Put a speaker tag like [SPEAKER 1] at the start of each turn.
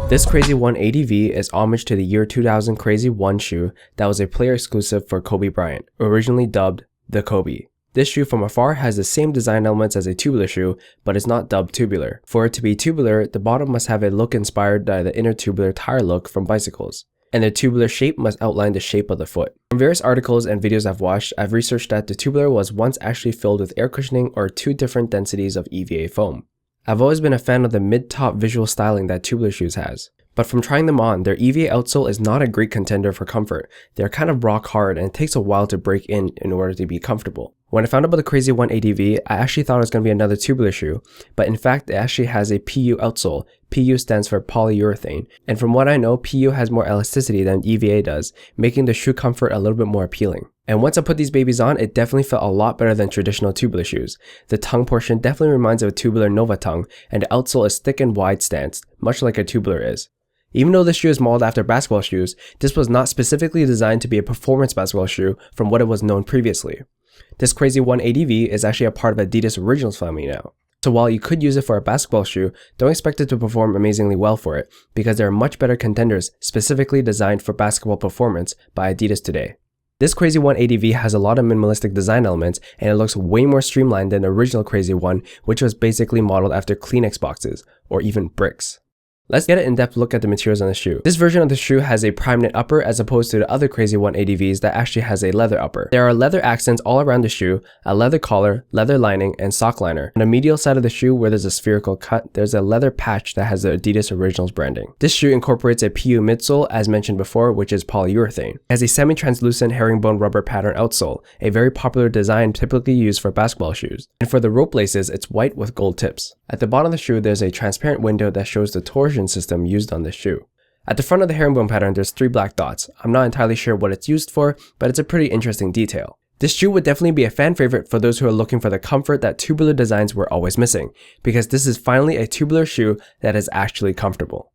[SPEAKER 1] This Crazy 1 ADV is homage to the year 2000 Crazy 1 shoe that was a player exclusive for Kobe Bryant, originally dubbed the Kobe. This shoe from afar has the same design elements as a tubular shoe, but is not dubbed tubular. For it to be tubular, the bottom must have a look inspired by the inner tubular tire look from bicycles, and the tubular shape must outline the shape of the foot. From various articles and videos I've watched, I've researched that the tubular was once actually filled with air cushioning or two different densities of EVA foam. I've always been a fan of the mid-top visual styling that tubular shoes has. But from trying them on, their EVA outsole is not a great contender for comfort. They're kind of rock hard and it takes a while to break in order to be comfortable. When I found out about the Crazy 1 ADV, I actually thought it was going to be another tubular shoe, but in fact it actually has a PU outsole. PU stands for polyurethane, and from what I know, PU has more elasticity than EVA does, making the shoe comfort a little bit more appealing. And once I put these babies on, it definitely felt a lot better than traditional tubular shoes. The tongue portion definitely reminds of a tubular Nova tongue, and the outsole is thick and wide stance, much like a tubular is. Even though this shoe is modeled after basketball shoes, this was not specifically designed to be a performance basketball shoe from what it was known previously. This Crazy 1 ADV is actually a part of Adidas Originals family now. So while you could use it for a basketball shoe, don't expect it to perform amazingly well for it, because there are much better contenders specifically designed for basketball performance by Adidas today. This Crazy 1 ADV has a lot of minimalistic design elements, and it looks way more streamlined than the original Crazy 1, which was basically modeled after Kleenex boxes, or even bricks. Let's get an in-depth look at the materials on the shoe. This version of the shoe has a prime knit upper as opposed to the other Crazy 1 ADVs that actually has a leather upper. There are leather accents all around the shoe, a leather collar, leather lining, and sock liner. On the medial side of the shoe where there's a spherical cut, there's a leather patch that has the Adidas Originals branding. This shoe incorporates a PU midsole as mentioned before, which is polyurethane. It has a semi-translucent herringbone rubber pattern outsole, a very popular design typically used for basketball shoes. And for the rope laces, it's white with gold tips. At the bottom of the shoe, there's a transparent window that shows the torsion system used on this shoe. At the front of the herringbone pattern, there's 3 black dots. I'm not entirely sure what it's used for, but it's a pretty interesting detail. This shoe would definitely be a fan favorite for those who are looking for the comfort that tubular designs were always missing, because this is finally a tubular shoe that is actually comfortable.